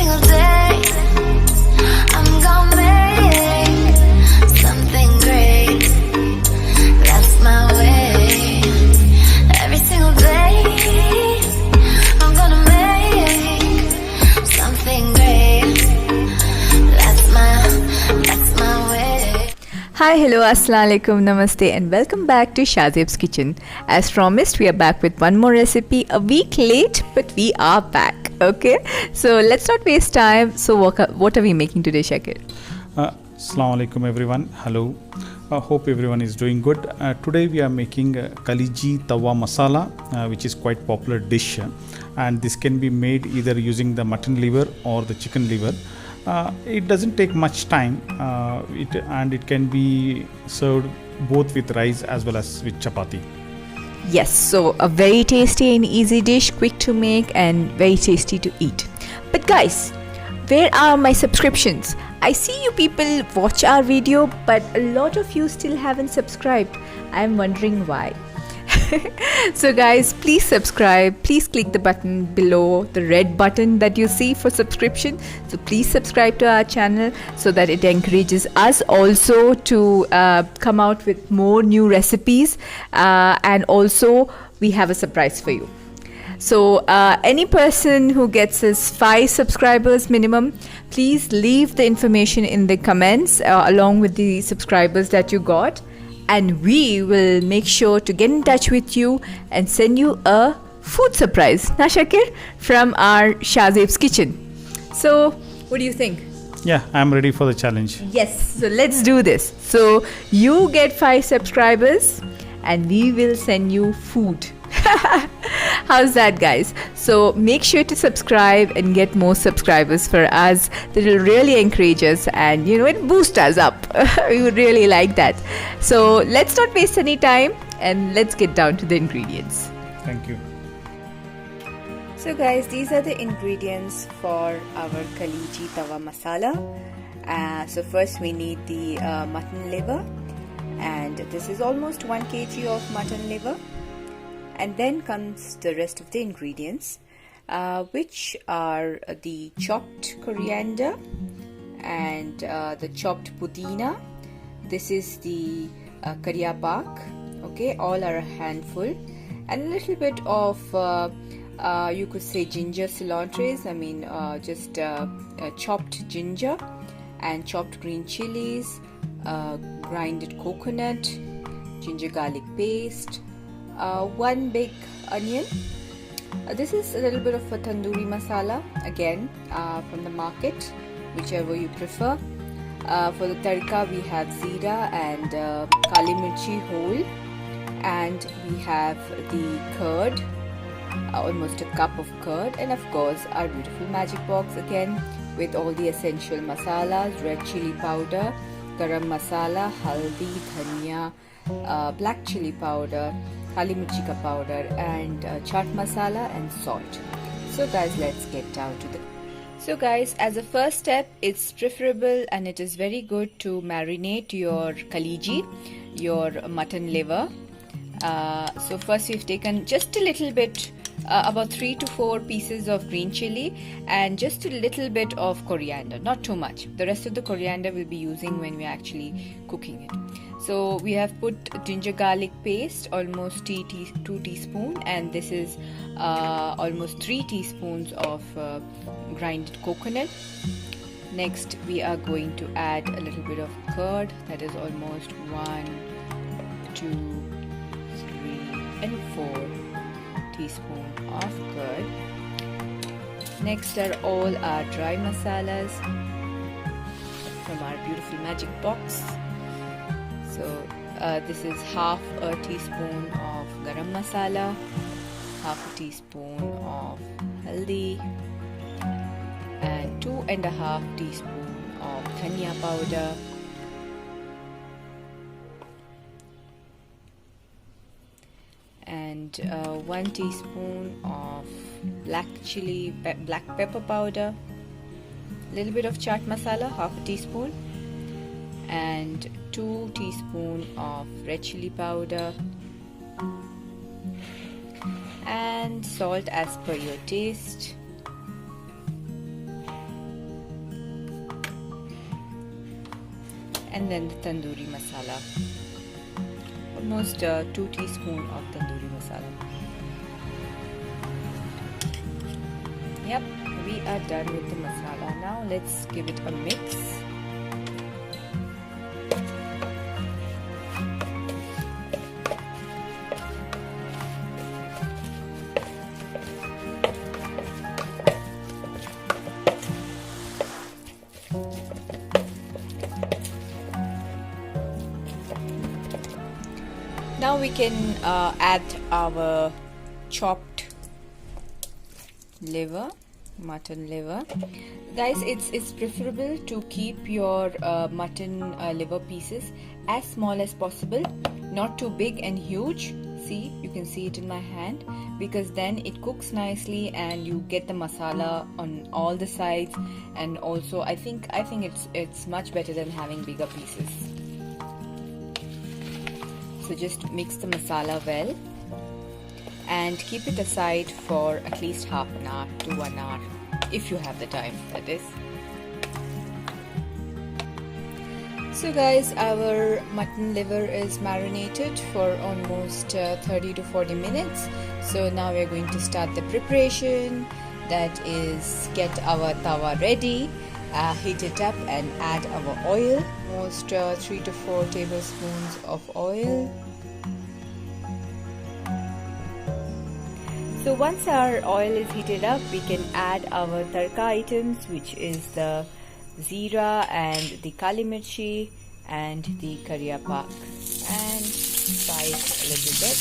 single day I'm gonna make something great. That's my way. Every single day I'm gonna make something great. That's my way. Hi, hello, assalamu alaikum, namaste, and welcome back to Shazib's Kitchen. As promised, we are back with one more recipe, a week late, but we are back. Okay, so let's not waste time. So, what are we making today, Shakir? Assalamu alaikum everyone. Hello. Hope everyone is doing good. Today we are making kaliji tawa masala, which is quite popular dish, and this can be made either using the mutton liver or the chicken liver. It doesn't take much time, and it can be served both with rice as well as with chapati. Yes, so a very tasty and easy dish, quick to make and very tasty to eat. But guys, where are my subscriptions? I see you people watch our video, but a lot of you still haven't subscribed. I'm wondering why. So guys, please subscribe. Please click the button below, the red button that you see for subscription. So please subscribe to our channel so that it encourages us also to come out with more new recipes, and also we have a surprise for you. So any person who gets us 5 subscribers minimum, please leave the information in the comments along with the subscribers that you got, and we will make sure to get in touch with you and send you a food surprise, na Shakir, from our Shazib's Kitchen. So what do you think? Yeah, I'm ready for the challenge. Yes, so let's do this. So you get 5 subscribers and we will send you food. How's that, guys? So make sure to subscribe and get more subscribers for us. That will really encourage us, and it boosts us up. We would really like that. So let's not waste any time and let's get down to the ingredients. Thank you. So guys, these are the ingredients for our kaliji tawa masala. So first we need the mutton liver, and this is almost 1 kg of mutton liver. And then comes the rest of the ingredients, which are the chopped coriander and the chopped pudina. This is the kariya pak. Okay, all are a handful, and a little bit of you could say ginger cilantros. I mean, just chopped ginger and chopped green chilies, grinded coconut, ginger garlic paste. 1 big onion. This is a little bit of a tandoori masala, again from the market, whichever you prefer. For the tadka we have zeera and kali mirchi whole, and we have the curd, almost a cup of curd, and of course our beautiful magic box again with all the essential masalas: red chili powder, garam masala, haldi, dhania, black chili powder, kali mirchi ka powder, and chaat masala and salt. So guys, let's get down to the... So guys, as a first step, it's preferable and it is very good to marinate your kaliji, your mutton liver. So first we've taken just a little bit, about 3 to 4 pieces of green chili and just a little bit of coriander, not too much. The rest of the coriander we'll be using when we're actually cooking it. So we have put ginger garlic paste, almost 2 teaspoons, and this is almost 3 teaspoons of grinded coconut. Next we are going to add a little bit of curd, that is almost 1, 2, 3 and 4 teaspoons of curd. Next are all our dry masalas from our beautiful magic box. So this is half a teaspoon of garam masala, half a teaspoon of haldi, and 2.5 teaspoons of dhania powder, and 1 teaspoon of black pepper powder, a little bit of chaat masala, half a teaspoon, and 2 teaspoons of red chili powder, and salt as per your taste. and then the tandoori masala. Almost 2 teaspoons of tandoori masala. Yep, we are done with the masala. Now let's give it a mix. Now we can add our chopped liver, mutton liver. Guys, it's preferable to keep your mutton liver pieces as small as possible, not too big and huge. See, you can see it in my hand, because then it cooks nicely and you get the masala on all the sides, and also I think it's much better than having bigger pieces. So just mix the masala well and keep it aside for at least half an hour to 1 hour, if you have the time, that is. So guys, our mutton liver is marinated for almost 30 to 40 minutes. So now we're going to start the preparation. That is, get our tawa ready, heat it up and add our oil, almost 3 to 4 tablespoons of oil. So once our oil is heated up, we can add our tarka items, which is the zira and the kali mirchi and the kariya pak, and fry it a little bit.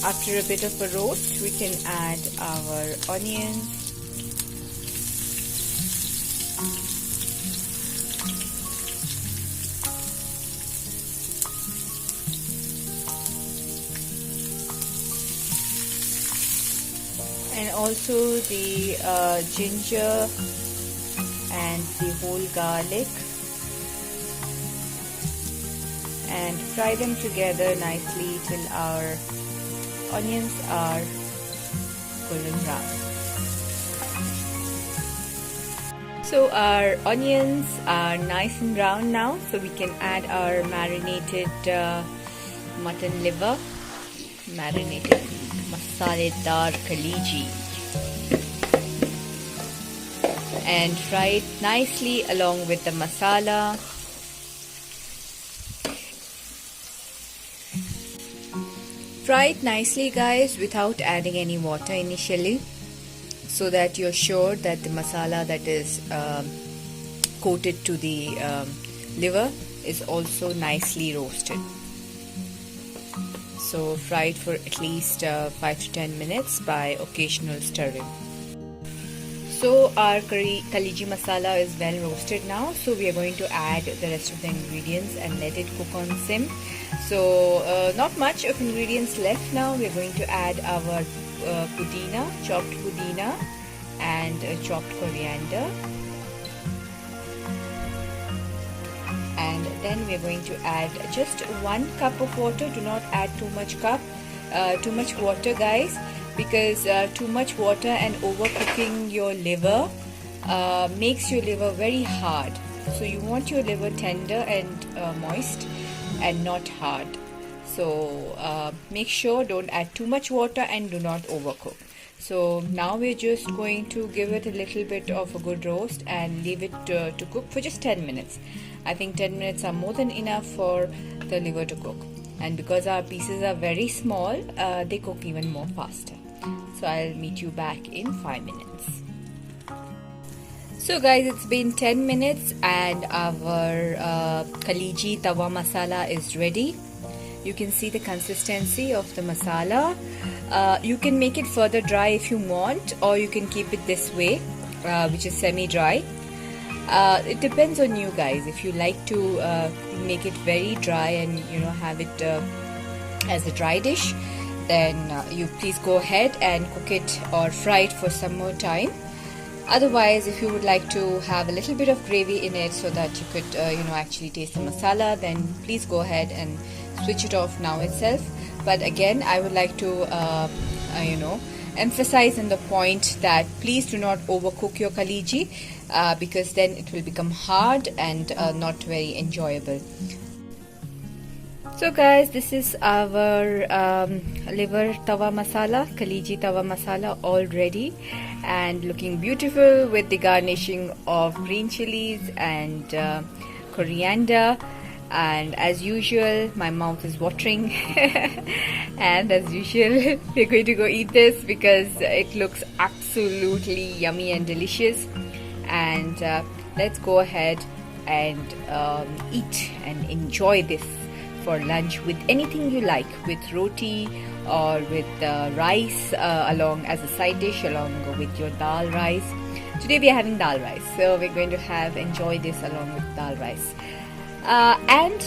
After a bit of a roast, we can add our onions, and also the ginger and the whole garlic, and fry them together nicely till our onions are golden brown. So our onions are nice and brown now, so we can add our marinated mutton liver, marinated masaledar kaleji, and fry it nicely along with the masala. Fry it nicely, guys, without adding any water initially, so that you're sure that the masala that is coated to the liver is also nicely roasted. So fry it for at least 5 to 10 minutes by occasional stirring. So our kaleji masala is well roasted now, so we are going to add the rest of the ingredients and let it cook on sim. So not much of ingredients left now. We are going to add our pudina, chopped pudina, and chopped coriander, and then we are going to add just 1 cup of water. Do not add too much water, guys, because too much water and overcooking your liver makes your liver very hard. So you want your liver tender and moist and not hard. So make sure don't add too much water and do not overcook. So now we're just going to give it a little bit of a good roast and leave it to cook for just 10 minutes. I think 10 minutes are more than enough for the liver to cook, and because our pieces are very small, they cook even more faster. So I'll meet you back in 5 minutes. So guys, it's been 10 minutes and our kaleji tawa masala is ready. You can see the consistency of the masala. You can make it further dry if you want, or you can keep it this way, which is semi-dry. It depends on you guys. If you like to make it very dry and have it as a dry dish, then you please go ahead and cook it or fry it for some more time. Otherwise, if you would like to have a little bit of gravy in it so that you could actually taste the masala, then please go ahead and switch it off now itself. But again, I would like to emphasize on the point that please do not overcook your kaleji. because then it will become hard and not very enjoyable. So guys, this is our liver tawa masala, Kaliji tawa masala, all ready and looking beautiful with the garnishing of green chilies and coriander. And as usual, my mouth is watering and as usual we're going to go eat this because it looks absolutely yummy and delicious. And let's go ahead and eat and enjoy this for lunch with anything you like, with roti or with rice along as a side dish along with your dal rice. Today we are having dal rice, so we're going to enjoy this along with dal rice. And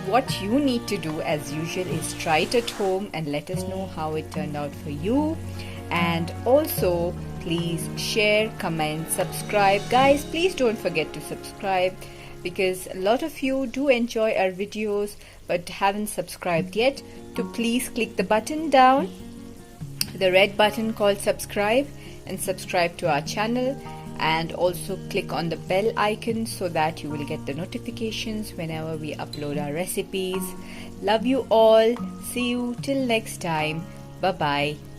what you need to do as usual is try it at home and let us know how it turned out for you. And also please share, comment, subscribe. Guys, please don't forget to subscribe because a lot of you do enjoy our videos but haven't subscribed yet. So please click the button down, the red button called subscribe, and subscribe to our channel. And also click on the bell icon so that you will get the notifications whenever we upload our recipes. Love you all. See you till next time. Bye bye.